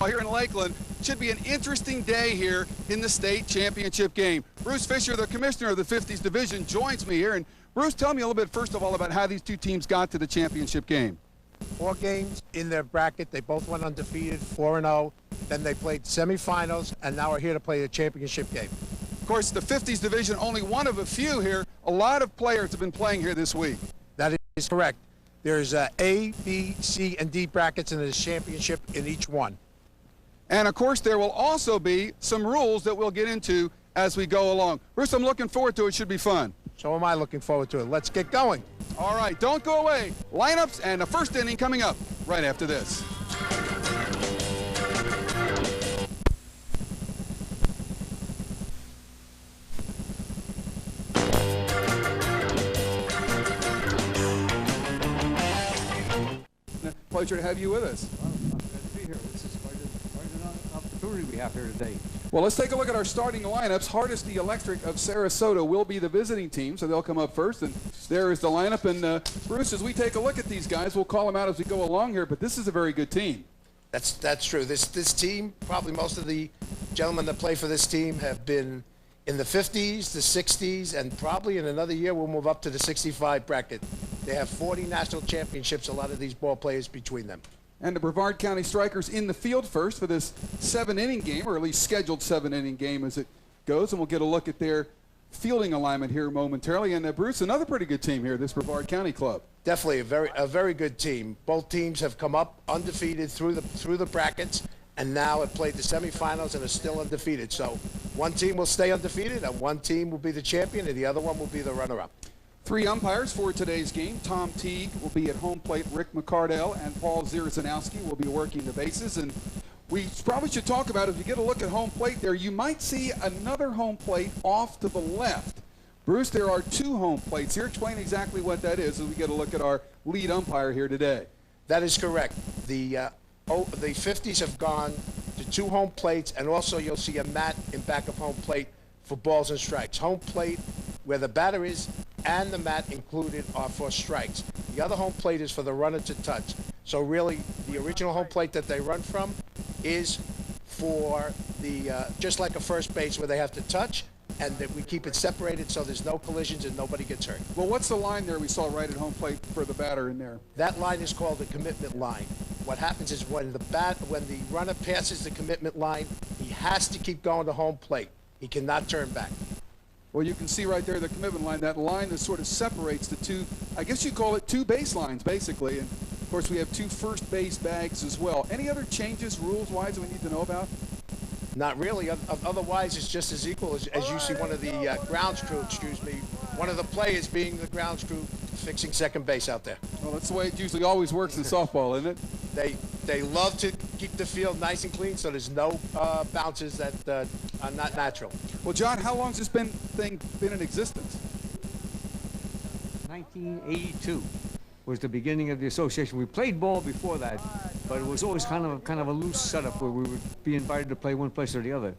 Here in Lakeland. Should be an interesting day here in the state championship game. Bruce Fisher, the commissioner of the 50s division, joins me here. And Bruce, tell me a little bit first of all about how these two teams got to the championship game. 4 games in their bracket. They both went undefeated, 4-0. Then they played semifinals, and now we're here to play the championship game. Of course, the 50s division, only one of a few here. A lot of players have been playing here this week. That is correct. There's A, B, C, and D brackets in the championship in each one. And of course, there will also be some rules that we'll get into as we go along. Bruce, I'm looking forward to it. It should be fun. So am I looking forward to it. Let's get going. All right, don't go away. Lineups and the first inning coming up right after this. Pleasure to have you with us. I'm glad to be here. This is quite an opportunity we have here today. Well, let's take a look at our starting lineups. Hardesty Electric of Sarasota will be the visiting team, so they'll come up first. And there is the lineup. And Bruce, as we take a look at these guys, we'll call them out as we go along here, but this is a very good team. That's true. This team, probably most of the gentlemen that play for this team have been in the 50s, the 60s, and probably in another year we'll move up to the 65 bracket. They have 40 national championships, a lot of these ball players between them. And the Brevard County Strikers in the field first for this 7-inning game, or at least scheduled 7-inning game as it goes. And we'll get a look at their fielding alignment here momentarily. And Bruce, another pretty good team here, this Brevard County club. Definitely a very good team. Both teams have come up undefeated through the brackets, and now have played the semifinals and are still undefeated. So one team will stay undefeated, and one team will be the champion, and the other one will be the runner-up. 3 umpires for today's game. Tom Teague will be at home plate. Rick McCardell and Paul Zierzanowski will be working the bases. And we probably should talk about, if you get a look at home plate there, you might see another home plate off to the left. Bruce, there are 2 home plates here. Explain exactly what that is as we get a look at our lead umpire here today. That is correct. The 50s have gone to 2 home plates, and also you'll see a mat in back of home plate for balls and strikes. Home plate where the batter is and the mat included are for strikes. The other home plate is for the runner to touch. So really, the original home plate that they run from is for the just like a first base where they have to touch, and that we keep it separated so there's no collisions and nobody gets hurt. Well, what's the line there we saw right at home plate for the batter in there? That line is called the commitment line. What happens is when the runner passes the commitment line, he has to keep going to home plate. He cannot turn back. Well, you can see right there the commitment line, that line that sort of separates the 2, I guess you call it 2 baselines, basically. And, of course, we have 2 first base bags as well. Any other changes, rules-wise, that we need to know about? Not really. Otherwise, it's just as equal as you see one of the grounds crew, one of the players being the grounds crew fixing second base out there. Well, that's the way it usually always works in softball, isn't it? They love to keep the field nice and clean, so there's no bounces that are not natural. Well, John, how long has this thing been in existence? 1982 was the beginning of the association. We played ball before that, but it was always kind of a loose setup where we would be invited to play one place or the other.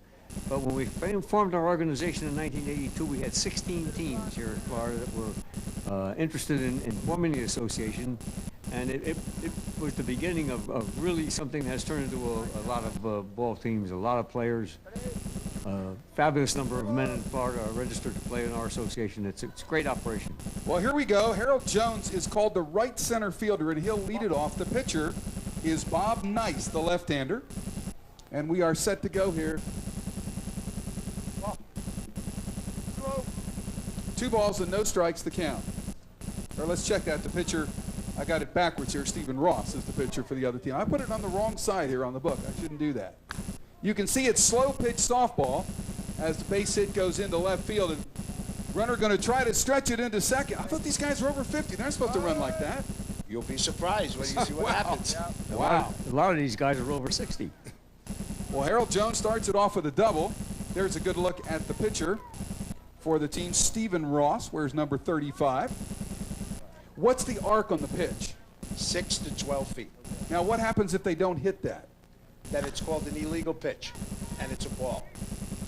But when we formed our organization in 1982, we had 16 teams here in Florida that were interested in forming the association, and it was the beginning of really something that has turned into a lot of ball teams, a lot of players. Fabulous number of men in Florida are registered to play in our association. It's a great operation. Well, here we go. Harold Jones is called the right center fielder, and he'll lead it off. The pitcher is Bob Nice, the left-hander. And we are set to go here. 2 balls and no strikes to count. Or let's check that. The pitcher, I got it backwards here. Stephen Ross is the pitcher for the other team. I put it on the wrong side here on the book. I shouldn't do that. You can see it's slow pitch softball as the base hit goes into left field, and runner going to try to stretch it into second. I thought these guys were over 50. They're not supposed to run like that. You'll be surprised when you see what happens. Wow. A lot of these guys are over 60. Well, Harold Jones starts it off with a double. There's a good look at the pitcher for the team. Stephen Ross wears number 35. What's the arc on the pitch? 6 to 12 feet. Now, what happens if they don't hit that? Then it's called an illegal pitch, and it's a ball.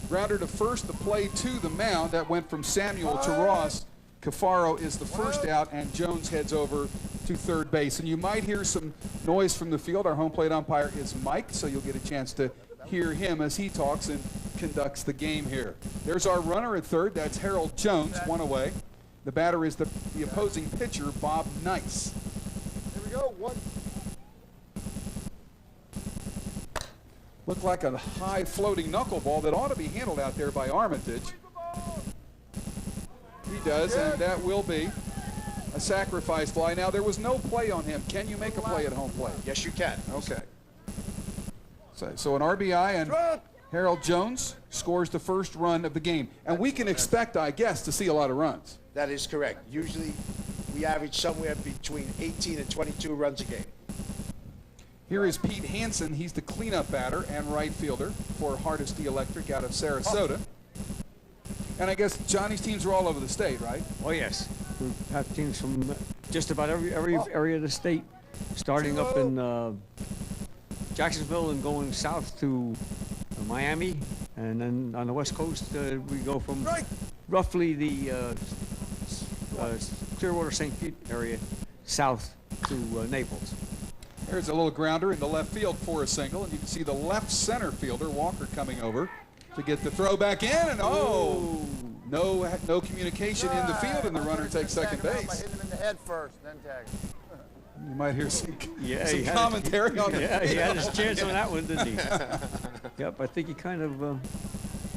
Grounder to first, the play to the mound. That went from Samuel to Ross. Cafaro is the first out, and Jones heads over to third base. And you might hear some noise from the field. Our home plate umpire is Mike, so you'll get a chance to hear him as he talks and conducts the game here. There's our runner at third. That's Harold Jones, one away. The batter is the opposing pitcher, Bob Nice. Here we go. One. Looked like a high floating knuckleball that ought to be handled out there by Armitage. He does, and that will be a sacrifice fly. Now, there was no play on him. Can you make a play at home plate? Yes, you can. Okay. So an RBI, and Harold Jones scores the first run of the game. And we can expect, I guess, to see a lot of runs. That is correct. Usually, we average somewhere between 18 and 22 runs a game. Here is Pete Hansen. He's the cleanup batter and right fielder for Hardesty Electric out of Sarasota. And I guess Johnny's teams are all over the state, right? Oh, yes. We have teams from just about every area of the state, starting up in Jacksonville and going south to Miami. And then on the West Coast, we go from roughly the Clearwater, St. Pete area south to Naples. There's a little grounder in the left field for a single, and you can see the left center fielder, Walker, coming over to get the throw back in, and no communication in the field, and the runner takes second base. I hit him in the head first, then tag him. You might hear some he commentary on it. Yeah, he had his chance on that one, didn't he? Yep, I think he kind of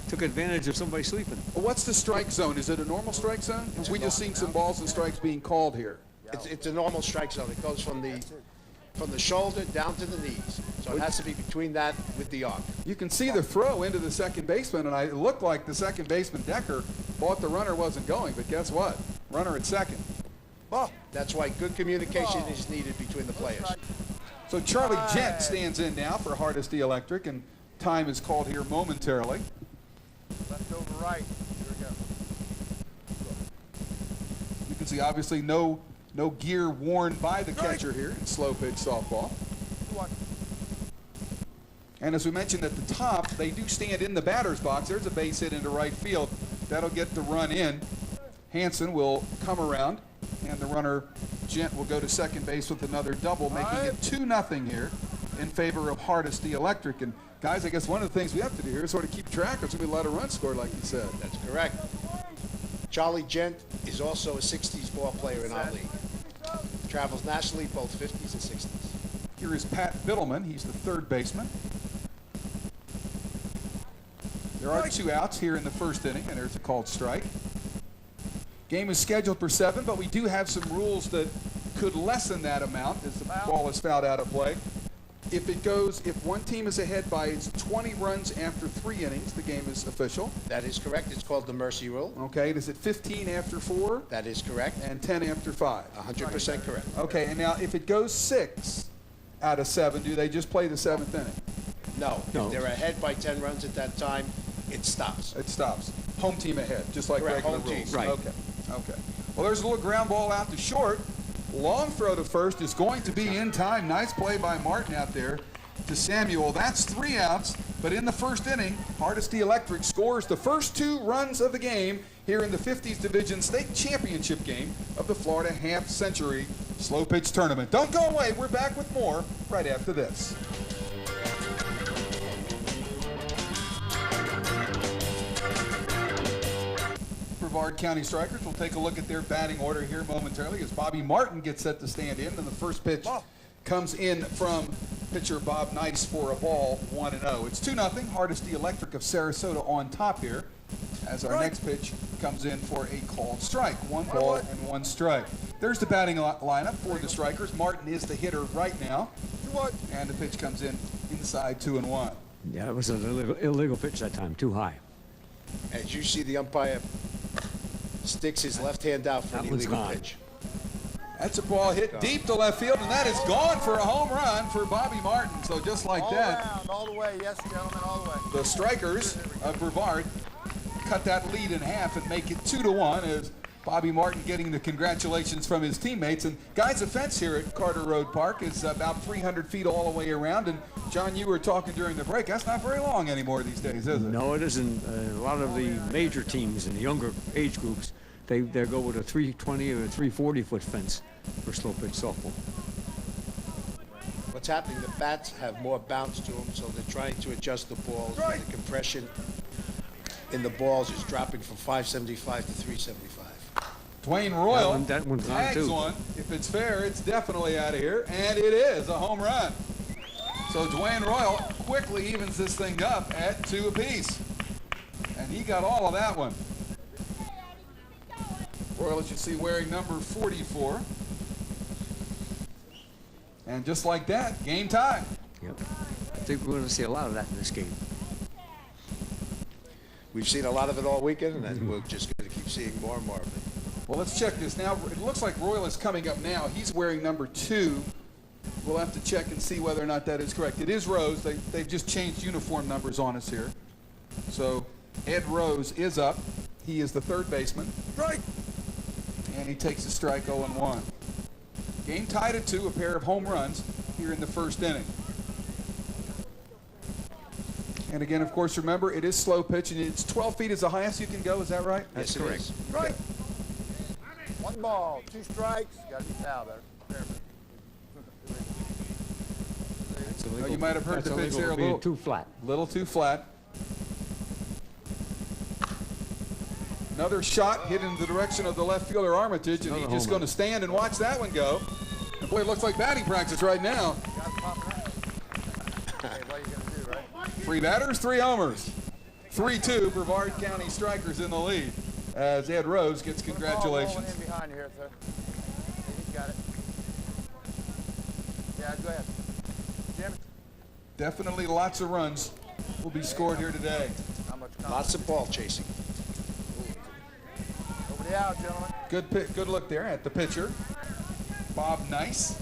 took advantage of somebody sleeping. What's the strike zone? Is it a normal strike zone? We just seen some balls and strikes being called here. It's a normal strike zone. It goes from the shoulder down to the knees. So it has to be between that with the arc. You can see the throw into the second baseman, and it looked like the second baseman, Decker, thought the runner wasn't going, but guess what? Runner at second. That's why good communication is needed between the players. So Charlie Gent stands in now for Hardesty Electric, and time is called here momentarily. Left over right. Here we go. You can see obviously no gear worn by the catcher here in slow pitch softball. And as we mentioned at the top, they do stand in the batter's box. There's a base hit into right field. That'll get the run in. Hansen will come around, and the runner, Gent, will go to second base with another double, making it 2-0 here in favor of Hardesty Electric. And guys, I guess one of the things we have to do here is sort of keep track. There's going to be a lot of runs scored, like you said. That's correct. Charlie Gent is also a 60s ball player in our league. Travels nationally, both 50s and 60s. Here is Pat Biddleman. He's the third baseman. There are 2 outs here in the first inning, and there's a called strike. Game is scheduled for 7, but we do have some rules that could lessen that amount as the ball is fouled out of play. If one team is ahead by 20 runs after 3 innings, the game is official. That is correct. It's called the mercy rule. Okay, is it 15 after 4? That is correct. And 10 after 5? 100% correct. Okay, and now if it goes 6 out of 7, do they just play the 7th inning? No. If they're ahead by 10 runs at that time, it stops. It stops. Home team ahead, just like Correct, regular home team. rules. Right. Okay. Well, there's a little ground ball out to short. Long throw to first is going to be in time. Nice play by Martin out there to Samuel. That's 3 outs, but in the first inning, Hardesty Electric scores the first 2 runs of the game here in the 50s Division State Championship game of the Florida Half-Century Slow Pitch Tournament. Don't go away. We're back with more right after this. Brevard County Strikers will take a look at their batting order here momentarily as Bobby Martin gets set to stand in, and the first pitch comes in from pitcher Bob Nice for a ball, 1-0. It's 2-0, Hardesty Electric of Sarasota on top here as our next pitch comes in for a called strike. 1 ball and 1 strike. There's the batting lineup for the Strikers. Martin is the hitter right now, and the pitch comes in inside 2-1. Yeah, it was an illegal pitch that time, too high. As you see, the umpire sticks his left hand out for That an one's illegal gone. pitch. That's a ball hit deep to left field, and that is gone for a home run for Bobby Martin. So just like that, All around, all the way. Yes, gentlemen, all the way. the Strikers of Brevard cut that lead in half and make it 2-1 as Bobby Martin getting the congratulations from his teammates. And guys, the fence here at Carter Road Park is about 300 feet all the way around. And John, you were talking during the break. That's not very long anymore these days, is it? No, it isn't. A lot of the major teams in the younger age groups, they go with a 320 or a 340 foot fence. for slow pitch softball. What's happening, the bats have more bounce to them, so they're trying to adjust the balls. The compression in the balls is dropping from 575 to 375. Dwayne Royal That one's on tags too. one. If it's fair, it's definitely out of here, and it is a home run. So Dwayne Royal quickly evens this thing up at 2 apiece, and he got all of that one. Royal, as you see, wearing number 44. And just like that, game time. Yep. I think we're going to see a lot of that in this game. We've seen a lot of it all weekend, and we're just going to keep seeing more and more of it. Well, let's check this now. It looks like Royal is coming up now. He's wearing number 2. We'll have to check and see whether or not that is correct. It is Rose. They've just changed uniform numbers on us here. So Ed Rose is up. He is the third baseman. Strike! And he takes a strike 0-1. Game tied at 2, a pair of home runs here in the first inning. And again, of course, remember, it is slow pitch, and it's 12 feet is the highest you can go. Is that right? That's correct. Strike. 1 ball, 2 strikes. Got to be foul there. That's Oh, illegal. you might have heard That's the pitch illegal there for a being little too flat. Little too flat. Another shot hit in the direction of the left fielder Armitage, and Another he's home just going to run. stand and watch that one go. And boy, it looks like batting practice right now. Got to pop it out. Hey, what are you going to do, right? 3 batters, 3 homers. 3-2, Brevard County Strikers in the lead as Ed Rose gets Put the ball rolling congratulations. in behind you here, sir. He's got it. Yeah, go ahead. Jim, Definitely lots of runs will be scored here today. how much confidence? Lots of ball chasing. Over the out, gentlemen. Good look there at the pitcher, Bob Nice.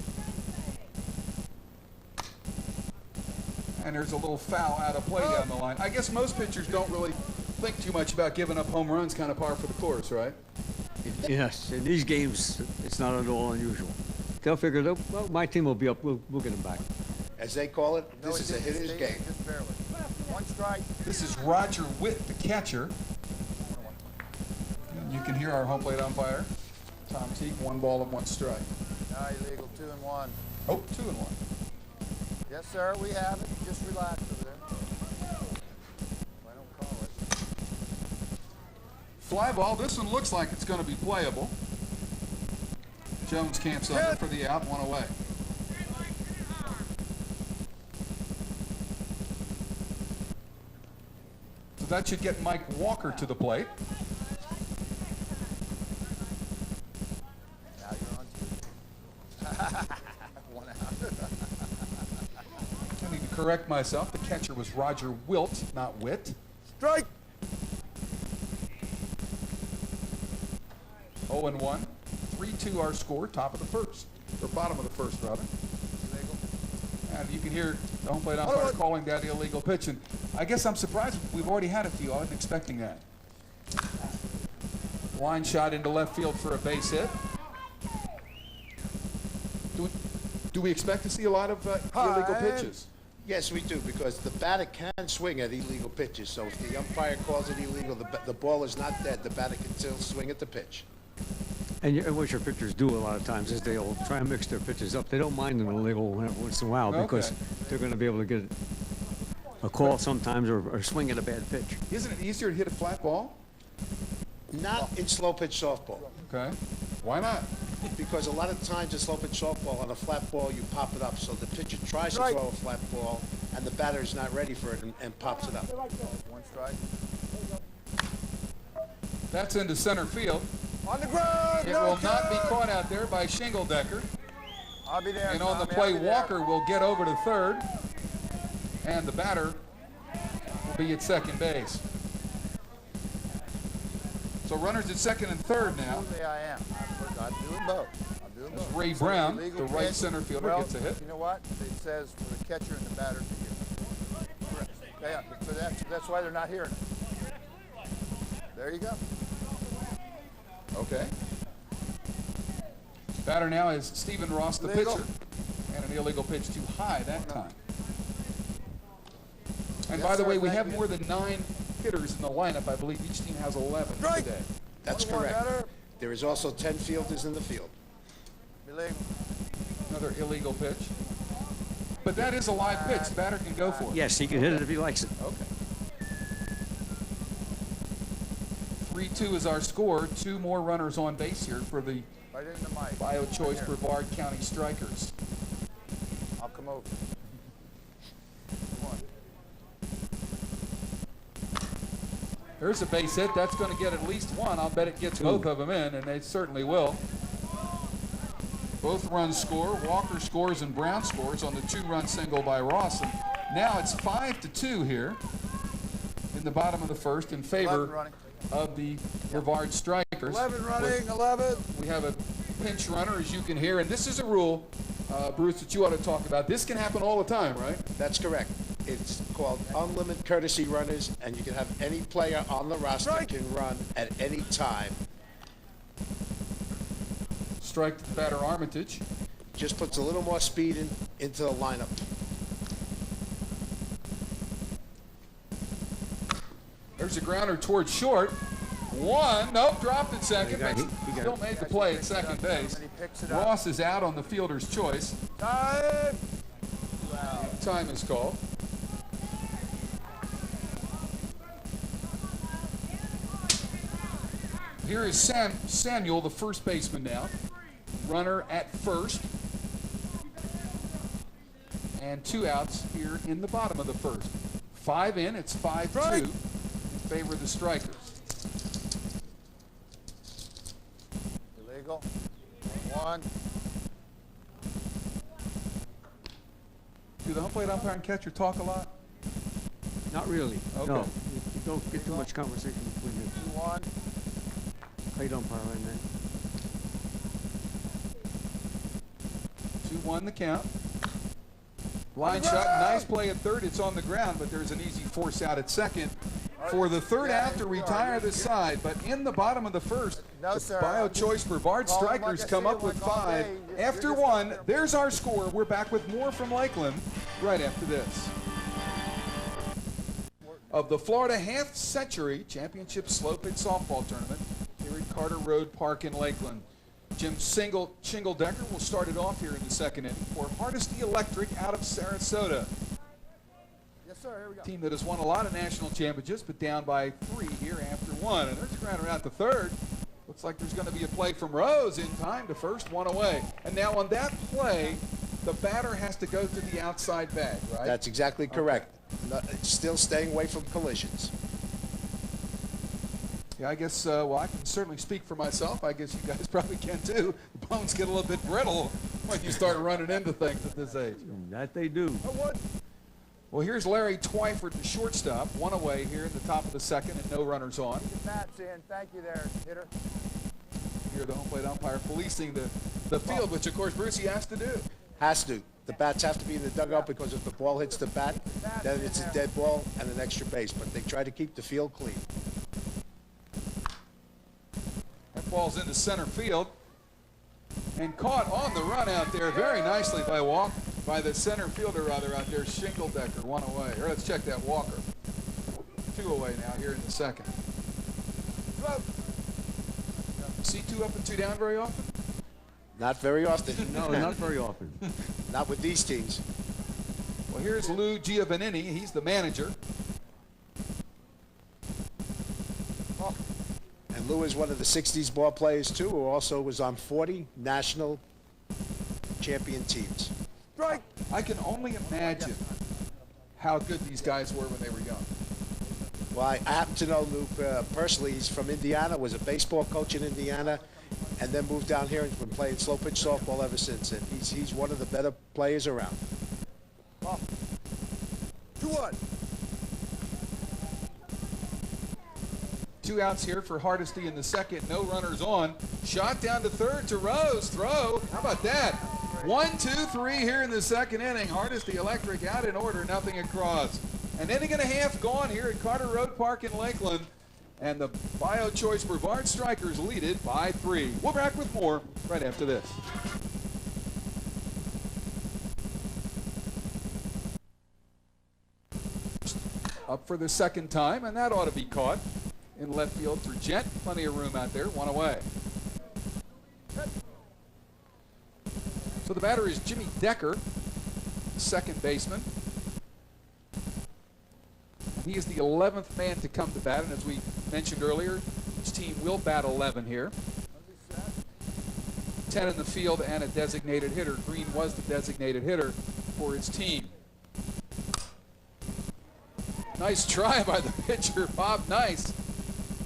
And there's a little foul out of play down the line. I guess most pitchers don't really think too much about giving up home runs, kind of par for the course, right? Yes, in these games, it's not at all unusual. They'll figure, well, my team will be up. We'll get them back. As they call it, No, this is he a didn't. hitter's Stayed game. Just barely. 1 strike. This is Roger Wilt, the catcher. And you can hear our home plate umpire, Tom Teague, 1 ball and 1 strike. No, illegal. 2-1. Oh, 2-1. Yes, sir, we have it. Just relax over there. I don't call it. Fly ball. This one looks like it's going to be playable. Jones camps under for the out, 1 away. So that should get Mike Walker to the plate. Now you're on 2. 1 out. I need to correct myself. The catcher was Roger Wilt, not Witt. Strike. 0-1. 3-2 our score, top of the first. Or bottom of the first, rather. Illegal. And you can hear the home plate umpire calling that illegal pitch. And I guess I'm surprised we've already had a few. I wasn't expecting that. Line shot into left field for a base hit. Do we expect to see a lot of illegal pitches? Yes, we do, because the batter can swing at illegal pitches. So if the umpire calls it illegal, the ball is not dead. The batter can still swing at the pitch. And what your pitchers do a lot of times is they'll try and mix their pitches up. They don't mind an illegal once in a while because Okay. they're going to be able to get a call sometimes or swing at a bad pitch. Isn't it easier to hit a flat ball? Not in slow pitch softball, Okay. Why not? because a lot of times in slow pitch softball, on a flat ball, you pop it up. So the pitcher tries to Right. throw a flat ball, and the batter is not ready for it and pops it up. 1 strike. That's into center field. On the ground. It no will not be good. caught out there by Shingledecker. I'll be there. And on the Tommy, play, I'll be there. Walker will get over to third. And the batter will be at second base. So runners at second and third now. Absolutely, I am. I'm doing both. I'm doing both. Ray So Brown, illegal the right pitch. center fielder, Well, gets a hit. You know what? It says for the catcher and the batter to hear. Correct. Yeah, but that's why they're not hearing it. There you go. Okay. Batter now is Stephen Ross, the Illegal. pitcher. And an illegal pitch too high that time. And Yes, by the sir, way, we thank have you. more than 9 hitters in the lineup. I believe each team has 11 Strike. today. That's 1-1 correct. batter. There is also 10 fielders in the field. Illegal. Illegal. Another illegal pitch. But that is a live pitch. The batter can go for it. Yes, he can hit it if he likes it. Okay. 3-2 is our score. 2 more runners on base here for the Right in the mic. Bio Choice Right here. Brevard County Strikers. I'll come over. Come on. There's a base hit. That's going to get at least one. I'll bet it gets both of them in, and they certainly will. Both runs score. Walker scores and Brown scores on the 2-run single by Ross. And now it's 5-2 here in the bottom of the first in 11 favor running. of the Brevard Strikers. 11 running, 11. We have a pinch runner, as you can hear, and this is a rule, Bruce, that you ought to talk about. This can happen all the time, right? That's correct. It's called unlimited courtesy runners, and you can have any player on the roster Strike. can run at any time. Strike to the batter Armitage. Just puts a little more speed into the lineup. There's a grounder towards short. One, nope, dropped at second. He got Still it. made the play at second base. And he picks it up. Ross is out on the fielder's choice. Time. Wow. Time is called. Here is Samuel, the first baseman now. Runner at first. And 2 outs here in the bottom of the first. 5 in, it's 5-2 Strike. in favor of the Strikers. Illegal. 1. Do the home plate umpire and catcher talk a lot? Not really. Okay. No. You don't get too much conversation between the 1. plate umpire and that. 2-1 the count. Line shot, nice play at third. It's on the ground, but there's an easy force out at second for the third out to retire the side. But in the bottom of the first, No, the sir. Bio Choice Brevard Calling like Strikers I come see up it with like all 5. day. You're After just 1, not there's our score. We're back with more from Lakeland right after this. Of the Florida Half Century Championship Slow Pitch Softball Tournament here at Carter Road Park in Lakeland. Jim Shingledecker will start it off here in the second inning for Hardesty Electric out of Sarasota. Yes, sir. Here we go. Team that has won a lot of national championships, but down by 3 here after 1. And there's a grounder out to third. Looks like there's going to be a play from Rose in time to first, 1 away. And now on that play, the batter has to go to the outside bag, right? That's exactly correct. No, it's still staying away from collisions. Yeah, I guess, well, I can certainly speak for myself. I guess you guys probably can too. The bones get a little bit brittle when you start running into things at this age. That they do. Well, here's Larry Twyford, the shortstop. 1 away here in the top of the second and no runners on. Get Matt's in. Thank you there, hitter. Here the home plate umpire policing the field, which of course Bruce he has to do. Has to. The bats have to be in the dugout because if the ball hits the bat, then it's a dead ball and an extra base. But they try to keep the field clean. That ball's into center field and caught on the run out there very nicely by the center fielder out there, Shingledecker. 1 away. Or let's check that Walker. 2 away now here in the second. See 2 up and 2 down very often? Not very often. No, not very often. Not with these teams. Well, here's Lou Giovannini. He's the manager. And Lou is one of the 60s ball players, too, who also was on 40 national champion teams. Strike. I can only imagine how good these guys were when they were young. Well, I happen to know Lou personally. He's from Indiana, was a baseball coach in Indiana, and then moved down here and has been playing slow pitch softball ever since. And he's one of the better players around. 2-1. 2 outs here for Hardesty in the second. No runners on. Shot down to third to Rose. Throw. How about that? 1, 2, 3 here in the second inning. Hardesty Electric out in order. Nothing across. An inning and a half gone here at Carter Road Park in Lakeland. And the Bio Choice Brevard Strikers lead it by 3. We'll be back with more right after this. Up for the second time, and that ought to be caught in left field for Jet. Plenty of room out there. 1 away. the batter is Jimmy Decker, second baseman. He is the 11th man to come to bat, and as we mentioned earlier, each team will bat 11 here. 10 in the field and a designated hitter. Green was the designated hitter for his team. Nice try by the pitcher, Bob Nice.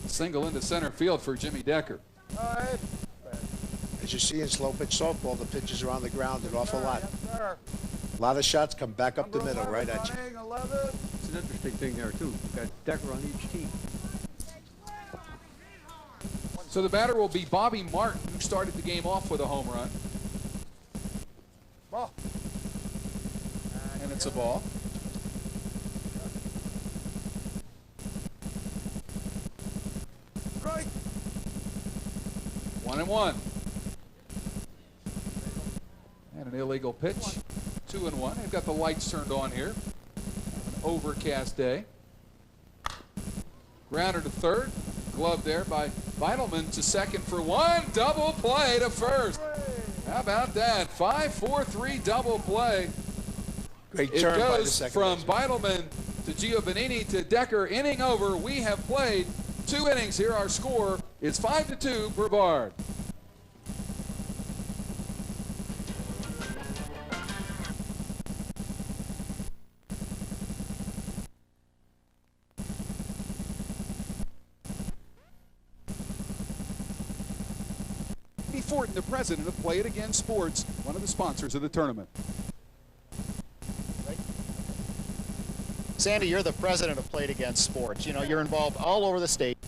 Single into center field for Jimmy Decker. As you see in slow pitch softball, the pitches are on the ground an awful lot. A lot of shots come back up the middle, right at you. It's an interesting thing there, too. You've got Decker on each team. So the batter will be Bobby Martin, who started the game off with a home run. Ball. And it's a ball. Right. 1-1. And an illegal pitch. 2-1. They've got the lights turned on here. An overcast day. Grounder to third. Glove there by Vitalman to second for one. Double play to first. How about that? 5-4-3 double play. Great It turn by the goes second from baseman. Vitalman to Giovannini to Decker. Inning over. We have played 2 innings here. Our score is 5-2 Brevard. Fortin, the president of Play It Again Sports, one of the sponsors of the tournament. Sandy, you're the president of Play It Again Sports. You know, you're involved all over the state.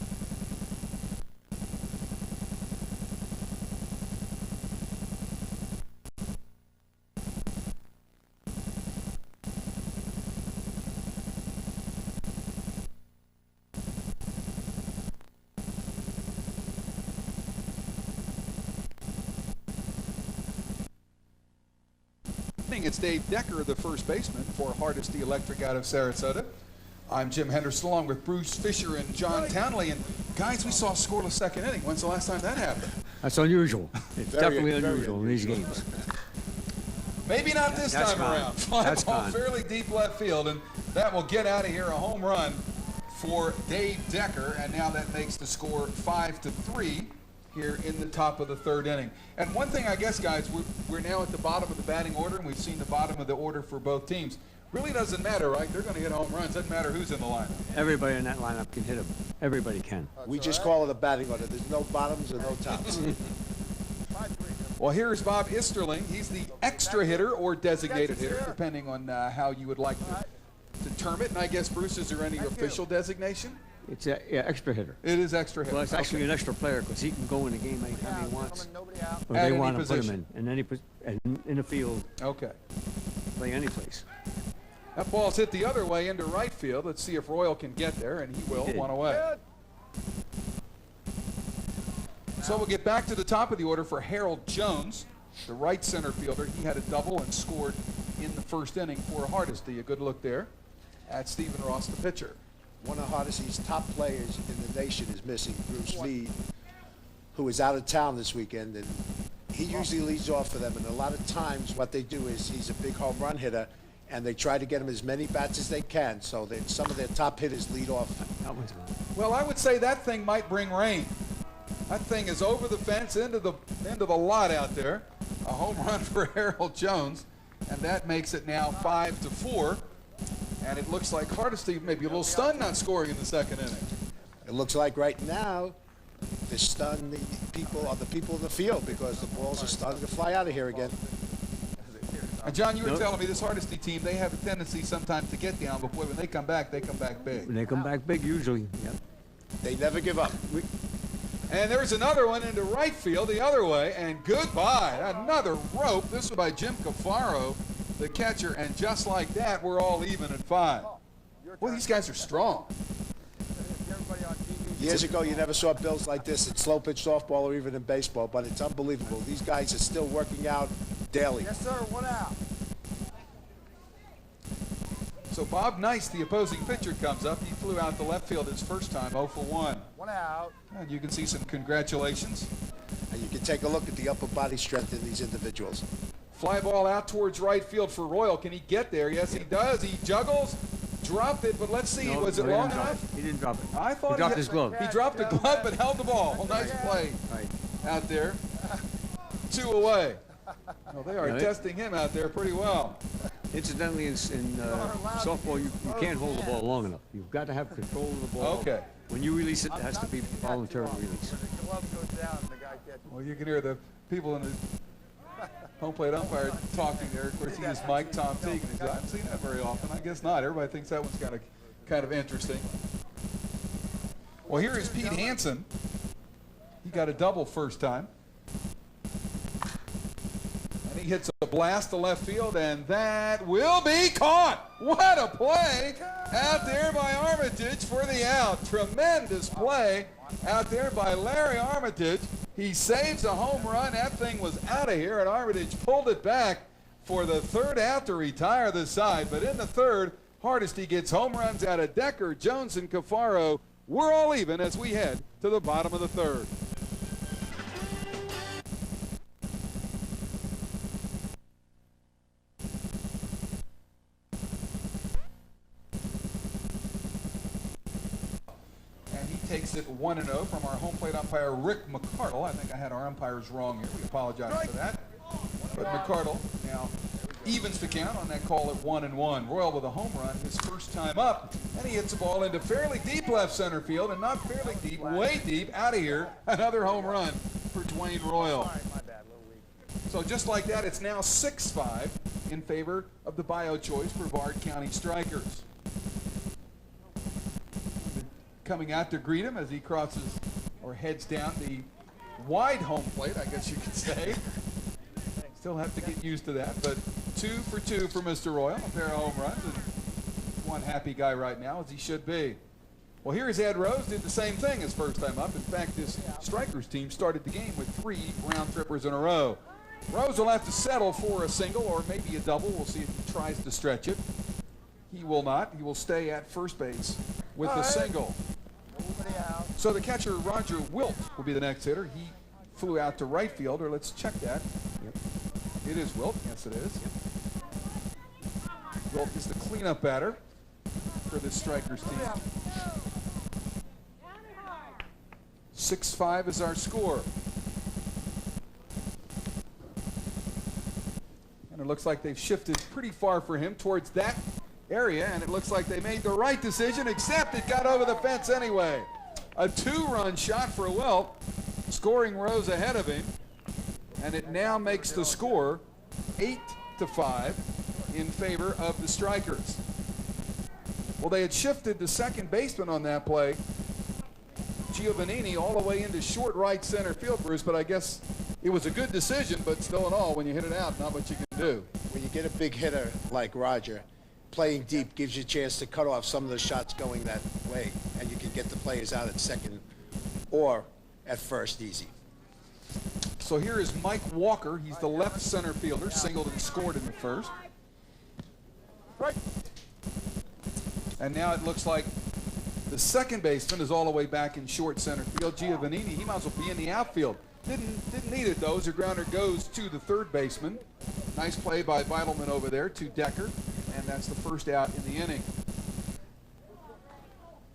It's Dave Decker, the first baseman for Hardesty Electric out of Sarasota. I'm Jim Henderson along with Bruce Fisher and John Townley. And guys, we saw a scoreless second inning. When's the last time that happened? That's unusual. It's definitely very unusual in these games. Maybe not this That's time gone. around. Fly That's ball gone. fairly deep left field, and that will get out of here a home run for Dave Decker. And now that makes the score 5-3 here in the top of the third inning. And one thing, I guess, guys, we're now at the bottom of the batting order, and we've seen the bottom of the order for both teams. Really doesn't matter, right? They're going to hit home runs. Doesn't matter who's in the lineup. Everybody in that lineup can hit them. Everybody can. We just call it a batting order. There's no bottoms and no tops. Well, here's Bob Isterling. He's the extra hitter or designated hitter, depending on how you would like to term it. And I guess, Bruce, is there any official designation? It's a extra hitter. It is extra hitter. Well, it's actually Okay. an extra player because he can go in the game anytime he wants. Nobody out. Or At they any want to put him position. in any in the field, Okay. play any place. That ball's hit the other way into right field. Let's see if Royal can get there, and he will. Did. One away. So we'll get back to the top of the order for Harold Jones, the right center fielder. He had a double and scored in the first inning for Hardesty. A good look there at Stephen Ross, the pitcher. One of Hardesty's top players in the nation is missing, Bruce Lee, who is out of town this weekend, and he usually leads off for them. And a lot of times what they do is he's a big home run hitter, and they try to get him as many bats as they can, so that some of their top hitters lead off. That one's gone. Well, I would say that thing might bring rain. That thing is over the fence into the lot out there. A home run for Harold Jones, and that makes it now 5-4. And it looks like Hardesty may be a little stunned not scoring in the second inning. It looks like right now they're stunned the people in the field because the balls are starting to fly out of here again. And John, you were Nope. telling me this Hardesty team, they have a tendency sometimes to get down, but boy, when they come back big. When they come back big, usually. Yep. They never give up. And there's another one into right field the other way, and goodbye. Another rope. This was by Jim Cafaro, the catcher, and just like that, we're all even at 5. Well, these guys are strong. Years ago, you never saw bills like this in slow pitch softball or even in baseball, but it's unbelievable. These guys are still working out daily. Yes, sir. 1 out. So Bob Nice, the opposing pitcher, comes up. He flew out to left field his first time, 0 for 1. 1 out. And you can see some congratulations. And you can take a look at the upper body strength in these individuals. Fly ball out towards right field for Royal. Can he get there? Yes, he does. He juggles, dropped it, but let's see. Was it long enough? He didn't drop it. I thought he dropped his glove. He dropped the glove but held the ball. Nice play out there. 2 away. Well, they are testing him out there pretty well. Incidentally, in softball, you can't hold the ball long enough. You've got to have control of the ball. Okay. When you release it, it has to be voluntary release. The glove goes down, the guy catches. Well, you can hear the people in the home plate umpire talking there. Of course, he is Mike Tom Teague. And he said, I haven't seen that very often. I guess not. Everybody thinks that one's kind of interesting. Well, here is Pete Hansen. He got a double first time. And he hits a blast to left field, and that will be caught. What a play out there by Armitage for the out. Tremendous play out there by Larry Armitage. He saves a home run. That thing was out of here, and Armitage pulled it back for the third out to retire the side. But in the third, Hardesty gets home runs out of Decker, Jones, and Cafaro. We're all even as we head to the bottom of the third. Takes it 1-0 from our home plate umpire, Rick McCardle. I think I had our umpires wrong here. We apologize for that. But McCardle now evens the count on that call at 1-1. Royal with a home run his first time up. And he hits the ball into fairly deep left center field, and not fairly deep, way deep, out of here. Another home run for Dwayne Royal. So just like that, it's now 6-5 in favor of the bio-choice Brevard County Strikers. Coming out to greet him as he crosses or heads down the wide home plate, I guess you could say. Still have to get used to that, but 2 for 2 for Mr. Royal, a pair of home runs, and one happy guy right now, as he should be. Well, here's Ed Rose, did the same thing his first time up. In fact, this Strikers team started the game with 3 round trippers in a row. Rose will have to settle for a single or maybe a double. We'll see if he tries to stretch it. He will not. He will stay at first base with the single. So the catcher, Roger Wilt, will be the next hitter. He flew out to right fielder. Let's check that. Yep. It is Wilt. Yes, it is. Wilt is the cleanup batter for this Strikers team. 6-5 is our score. And it looks like they've shifted pretty far for him towards that area, and it looks like they made the right decision, except it got over the fence anyway. A 2-run shot for Wilt, scoring Rose ahead of him, and it now makes the score 8-5 in favor of the Strikers. Well, they had shifted the second baseman on that play, Giovannini, all the way into short right center field, Bruce, but I guess it was a good decision, but still in all, when you hit it out, not much you can do. When you get a big hitter like Roger, playing deep gives you a chance to cut off some of the shots going that way, and you can get the players out at second or at first easy. So here is Mike Walker. He's the left center fielder, singled and scored in the first. And now it looks like the second baseman is all the way back in short center field. Giovannini, he might as well be in the outfield. Didn't need it though, as the grounder goes to the third baseman. Nice play by Vitalman over there to Decker, and that's the first out in the inning.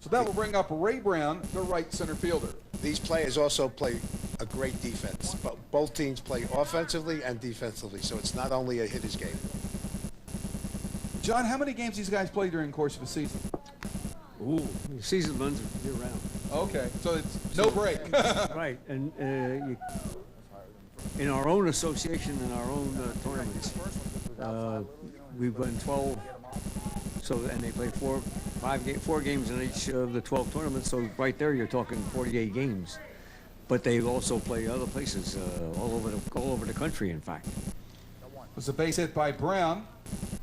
So that will bring up Ray Brown, the right center fielder. These players also play a great defense, but both teams play offensively and defensively, so it's not only a hitter's game. John, how many games these guys play during the course of a season? Ooh, the season runs year round. Okay, so it's no break. Right, and in our own association, in our own tournaments, we've won 12. So, and they play 4 games in each of the 12 tournaments. So right there, you're talking 48 games. But they also play other places, all over the country. In fact, it was a base hit by Brown.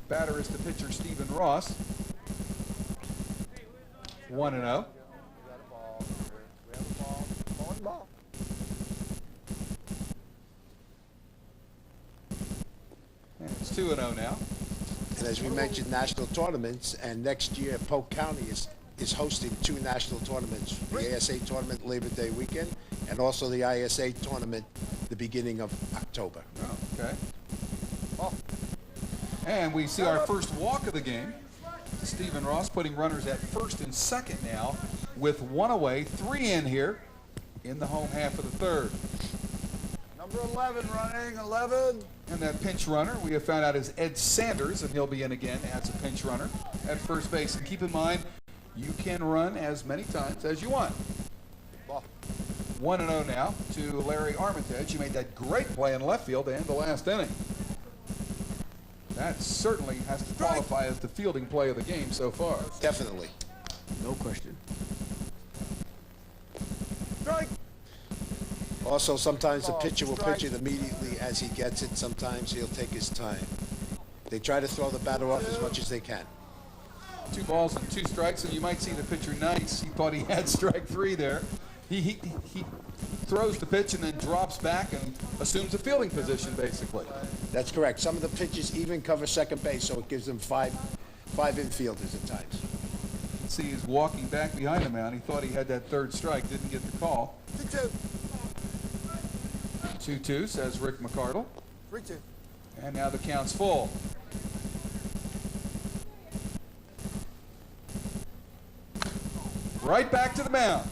Batter is the pitcher Stephen Ross. 1-0. And it's 2-0 now. And as we mentioned, national tournaments, and next year Polk County is hosting 2 national tournaments, the ASA tournament Labor Day weekend, and also the ISA tournament the beginning of October. Oh, okay. And we see our first walk of the game. Stephen Ross putting runners at first and second now with 1 away, 3 in here in the home half of the third. Number 11 running, 11. And that pinch runner we have found out is Ed Sanders, and he'll be in again as a pinch runner at first base. And keep in mind, you can run as many times as you want. Ball. 1-0 now to Larry Armitage. He made that great play in left field to end the last inning. That certainly has to qualify as the fielding play of the game so far. Definitely. No question. Strike. Also, sometimes the Ball, pitcher will strike. pitch it immediately as he gets it. Sometimes he'll take his time. They try to throw the batter off as much as they can. 2 balls and 2 strikes, and you might see the pitcher nice. He thought he had strike 3 there. He throws the pitch and then drops back and assumes a fielding position, basically. That's correct. Some of the pitches even cover second base, so it gives them five infielders at times. See, he's walking back behind the mound. He thought he had that 3rd strike, didn't get the call. 2-2. 2-2, says Rick McCardle. 3-2. And now the count's full. Right back to the mound.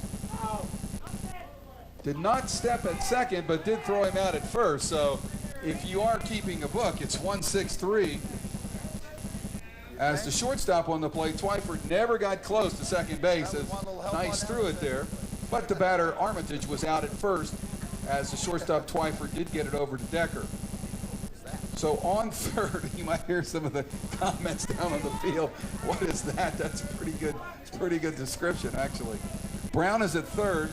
Did not step at second, but did throw him out at first. So if you are keeping a book, it's 1-6-3. As the shortstop on the plate, Twyford never got close to second base. As nice threw it there. But the batter, Armitage, was out at first, as the shortstop, Twyford, did get it over to Decker. So on third, you might hear some of the comments down on the field. What is that? That's a pretty good description, actually. Brown is at third,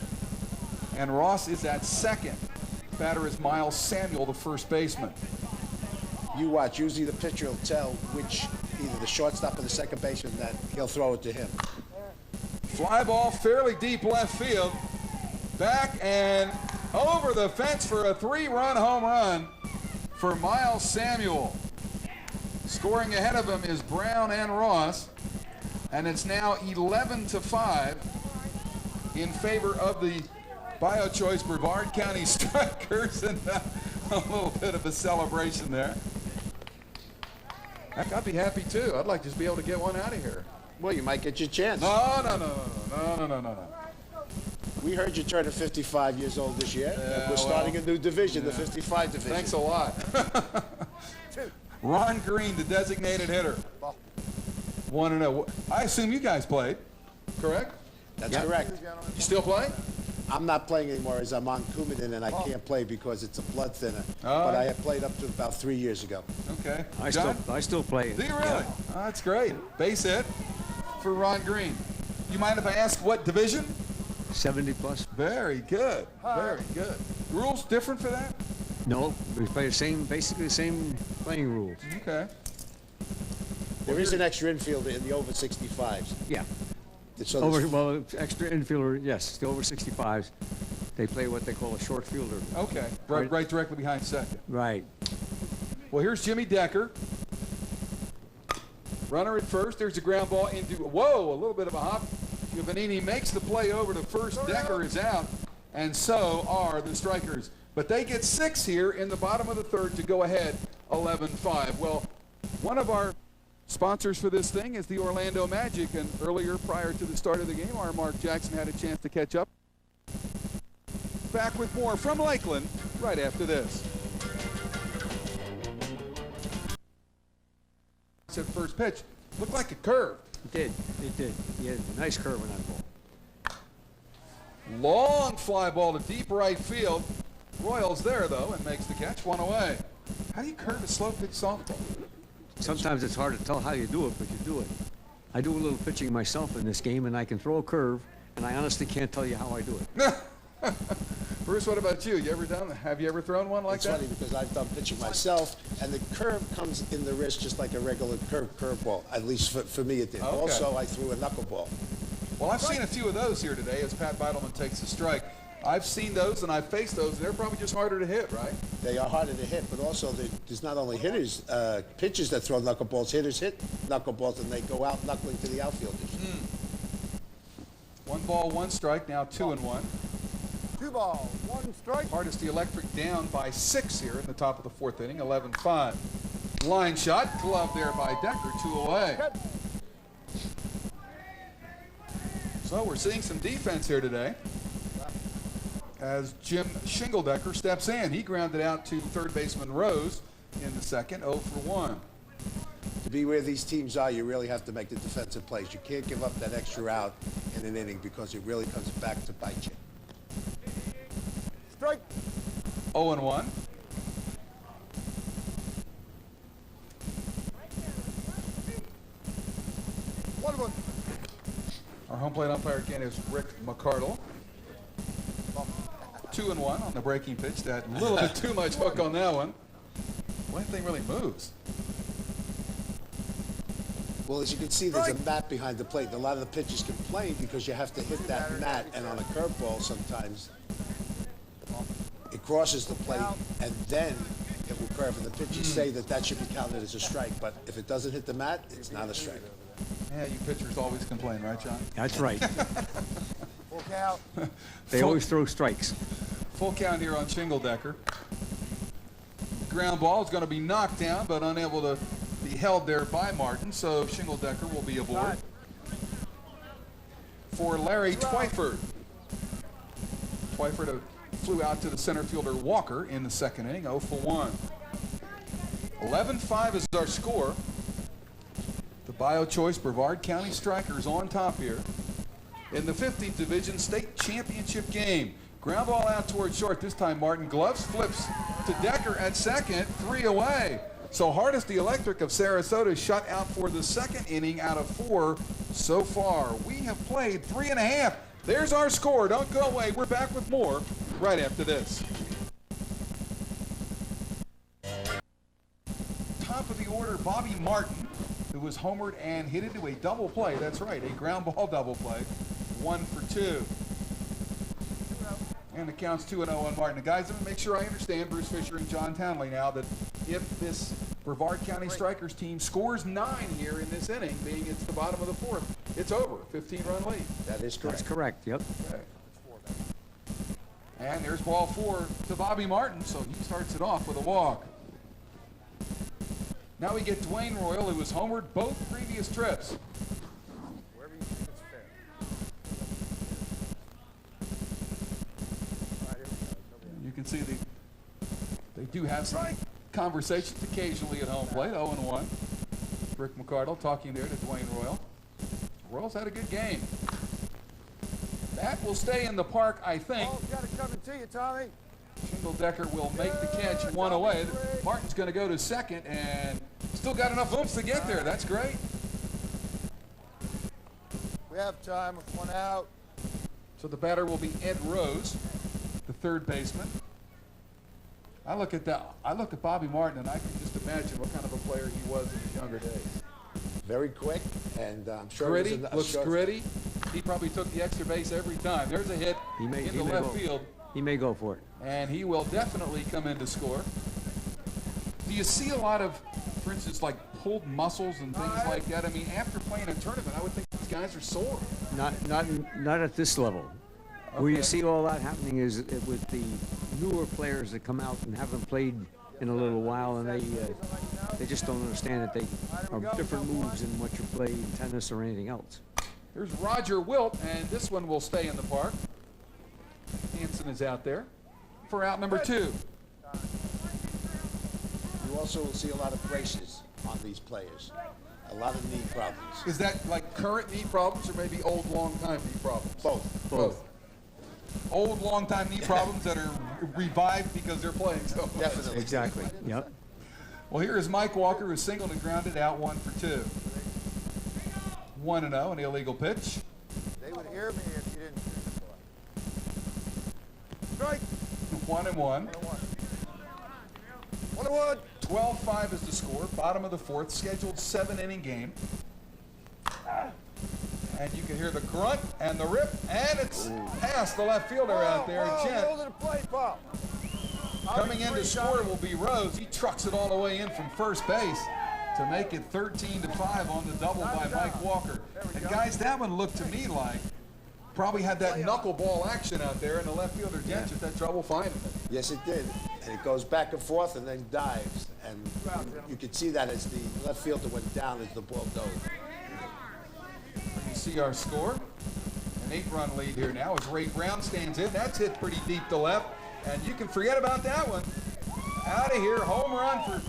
and Ross is at second. Batter is Miles Samuel, the first baseman. You watch. Usually the pitcher will tell which, either the shortstop or the second baseman, that he'll throw it to him. Fly ball, fairly deep left field. Back and over the fence for a 3-run home run for Miles Samuel. Scoring ahead of him is Brown and Ross, and it's now 11-5 in favor of the BioChoice Brevard County Strikers, and a little bit of a celebration there. Heck, I'd be happy too. I'd like to just be able to get one out of here. Well, you might get your chance. No. We heard you turning 55 years old this year. We're starting a new division, the 55 division. Thanks a lot. Ron Green, the designated hitter. 1-0. I assume you guys played, correct? That's correct. You still play? I'm not playing anymore as I'm on Coumadin, and I can't play because it's a blood thinner. But I have played up to about 3 years ago. Okay. I still play. Do you really? Yeah. Oh, that's great. Base hit for Ron Green. You mind if I ask what division? 70 plus. Very good. Very good. Rules different for that? No, we play basically the same playing rules. Okay. There is an extra infielder in the over 65s. Yeah. So Extra infielder, yes, the over 65s. They play what they call a short fielder. Okay. Right directly behind second. Right. Well, here's Jimmy Decker. Runner at first. There's a ground ball into, whoa, a little bit of a hop. Giovannini makes the play over to first. Decker is out, and so are the Strikers. But they get 6 here in the bottom of the third to go ahead 11-5. Well, one of our sponsors for this thing is the Orlando Magic, and earlier, prior to the start of the game, our Mark Jackson had a chance to catch up. Back with more from Lakeland right after this. At first pitch, looked like a curve. It did. He had a nice curve on that ball. Long fly ball to deep right field. Royals there, though, and makes the catch. 1 away. How do you curve a slow pitch softball? Sometimes it's hard to tell how you do it, but you do it. I do a little pitching myself in this game, and I can throw a curve, and I honestly can't tell you how I do it. Bruce, what about you? Have you ever thrown one like that? It's funny because I've done pitching myself, and the curve comes in the wrist just like a regular curveball. At least for me it did. Okay. Also, I threw a knuckleball. Well, I've seen a few of those here today as Pat Beidelman takes a strike. I've seen those and I've faced those, and they're probably just harder to hit, right? They are harder to hit, but also there's not only hitters, pitchers that throw knuckleballs. Hitters hit knuckleballs, and they go out knuckling to the outfielders. 1 ball, 1 strike, now 2-1. 2 balls, 1 strike. Hardesty Electric down by 6 here in the top of the 4th inning, 11-5. Line shot, glove there by Decker, 2 away. So we're seeing some defense here today as Jim Shingledecker steps in. He grounded out to third baseman Rose in the second, 0 for 1. To be where these teams are, you really have to make the defensive plays. You can't give up that extra out in an inning because it really comes back to bite you. Strike. 0 and 1. One. Our home plate umpire again is Rick McCardle. 2 and 1 on the breaking pitch. That little bit too much hook on that one. When thing really moves. Well, as you can see, there's a mat behind the plate. And a lot of the pitchers complain because you have to hit that mat, and on a curveball sometimes it crosses the plate, and then it will curve. And the pitchers say that should be counted as a strike, but if it doesn't hit the mat, it's not a strike. Yeah, you pitchers always complain, right, John? That's right. Full count. They always throw strikes. Full count here on Shingledecker. Ground ball is going to be knocked down, but unable to be held there by Martin, so Shingledecker will be aboard. For Larry Twyford. Twyford flew out to the center fielder Walker in the second inning, 0 for 1. 11-5 is our score. The BioChoice Brevard County Strikers on top here in the 50th Division State Championship game. Ground ball out toward short. This time Martin gloves, flips to Decker at second, 3 away. So Hardesty Electric of Sarasota shut out for the second inning out of 4 so far. We have played 3.5. There's our score. Don't go away. We're back with more right after this. Top of the order, Bobby Martin, who was homered and hit into a double play. That's right, a ground ball double play. 1 for 2. And the count's 2-0 on Martin. And guys, let me make sure I understand Bruce Fisher and John Townley now that if this Brevard County Strikers team scores 9 here in this inning, being it's the bottom of the 4th, it's over. 15-run lead. That is correct. That's correct, yep. Okay. And there's ball 4 to Bobby Martin, so he starts it off with a walk. Now we get Dwayne Royal, who was homered both previous trips. Wherever you think it's fair. All right, here we go. You can see they do have some conversations occasionally at home plate, 0 and 1. Rick McCardle talking there to Dwayne Royal. Royal's had a good game. That will stay in the park, I think. Ball's got it coming to you, Tommy. Shingledecker will make the catch 1 away. Martin's going to go to second and still got enough oomph to get there. That's great. We have time with 1 out. So the batter will be Ed Rose, the third baseman. I look at Bobby Martin, and I can just imagine what kind of a player he was in his younger days. Very quick, and I'm sure Gritty, looks gritty. He probably took the extra base every time. There's a hit in the left field. He may go for it. And he will definitely come in to score. Do you see a lot of, for instance, like pulled muscles and things like that? I mean, after playing a tournament, I would think these guys are sore. Not at this level. Okay. Where you see all that happening is with the newer players that come out and haven't played in a little while, and they just don't understand that they are different moves than what you play in tennis or anything else. There's Roger Wilt, and this one will stay in the park. Hanson is out there for out number 2. You also will see a lot of braces on these players. A lot of knee problems. Is that like current knee problems or maybe old, long-time knee problems? Both. Old, long-time knee problems that are revived because they're playing so much. Definitely. Exactly. Yep. Well, here is Mike Walker, who singled and grounded out 1 for 2. 1-0, an illegal pitch. They would hear me if you didn't shoot the ball. Strike. 1 and 1. 1-1. 12-5 is the score. Bottom of the 4th. Scheduled 7-inning game. And you can hear the grunt and the rip, and it's past the left fielder out there. Jet. Hold it to play, Paul. Coming in to score will be Rose. He trucks it all the way in from first base to make it 13-5 on the double by Mike Walker. And guys, that one looked to me like Probably had that knuckleball action out there, and the left fielder Gent just had trouble finding it. Yes, it did. And it goes back and forth and then dives. And you could see that as the left fielder went down as the ball dove. You see our score. An 8-run lead here now as Ray Brown stands in. That's hit pretty deep to left. And you can forget about that one. Out of here, home run for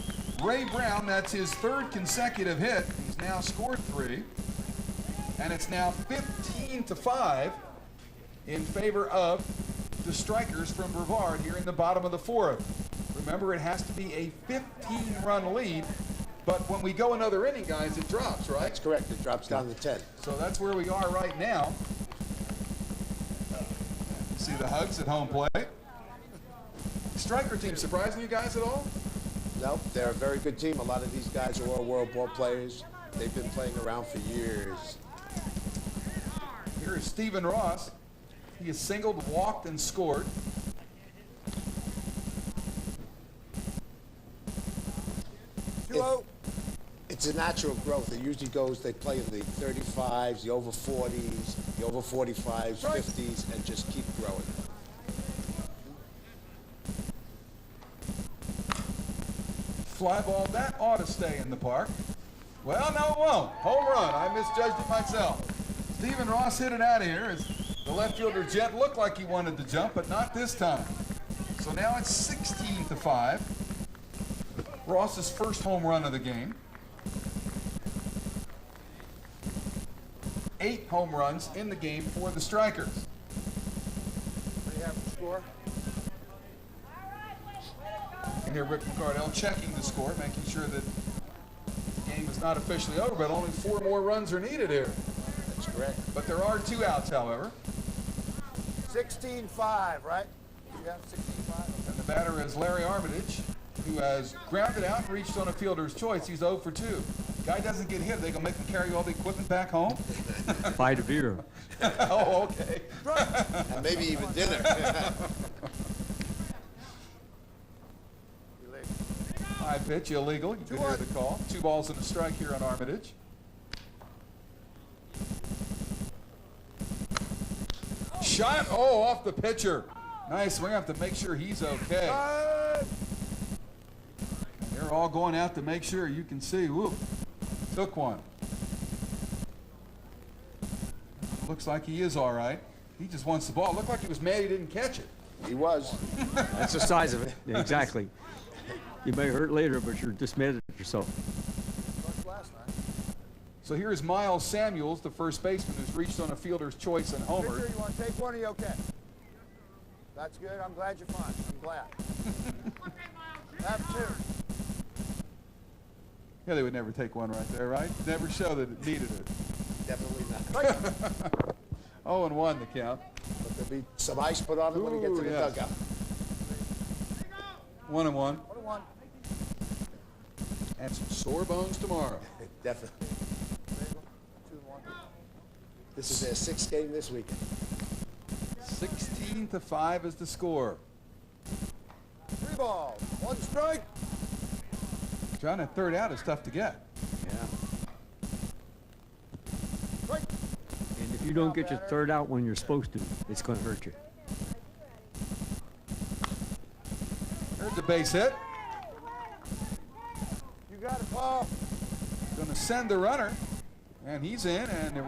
Ray Brown. That's his 3rd consecutive hit. He's now scored 3. And it's now 15-5 in favor of the Strikers from Brevard here in the bottom of the 4th. Remember, it has to be a 15-run lead, but when we go another inning, guys, it drops, right? That's correct. It drops down to 10. So that's where we are right now. You see the hugs at home plate. Striker team surprising you guys at all? No, they're a very good team. A lot of these guys are all world ball players. They've been playing around for years. Here is Stephen Ross. He has singled, walked, and scored. It's a natural growth. It usually goes, they play in the 35s, the over 40s, the over 45s, 50s, and just keep growing. Fly ball, that ought to stay in the park. Well, no, it won't. Home run. I misjudged it myself. Stephen Ross hit it out of here as the left fielder Jet looked like he wanted to jump, but not this time. So now it's 16-5. Ross's first home run of the game. 8 home runs in the game for the Strikers. What do you have to score? And here Rick McCardell checking the score, making sure that the game is not officially over, but only 4 more runs are needed here. That's correct. But there are 2 outs, however. 16-5, right? Yeah, 16-5. And the batter is Larry Armitage, who has grounded out and reached on a fielder's choice. He's 0 for 2. Guy doesn't get hit. They gonna make him carry all the equipment back home? Fight a beer. Oh, okay. And maybe even dinner. High pitch, illegal. You can hear the call. 2 balls and a strike here on Armitage. Shot, oh, off the pitcher. Nice, we're gonna have to make sure he's okay. They're all going out to make sure. You can see, whoop, took one. Looks like he is all right. He just wants the ball. Looked like he was mad he didn't catch it. He was. That's the size of it. Yeah, exactly. You may hurt later, but you're just mad at yourself. So here is Miles Samuels, the first baseman, who's reached on a fielder's choice and homered. Pitcher, you want to take one? Are you okay? That's good. I'm glad you're fine. I'm glad. Have 2. Yeah, they would never take one right there, right? Never show that it needed it. Definitely not. 0-1 the count. But there'll be some ice put on it when he gets to the yes. dugout. 1-1. 1-1. And some sore bones tomorrow. Definitely. 2-1. This is their 6th game this weekend. 16-5 is the score. 3 balls, 1 strike. John, that 3rd out is tough to get. Yeah. Strike. And if you don't get your 3rd out when you're supposed to, it's going to hurt you. There's a base hit. You got it, Paul. Going to send the runner, and he's in, and the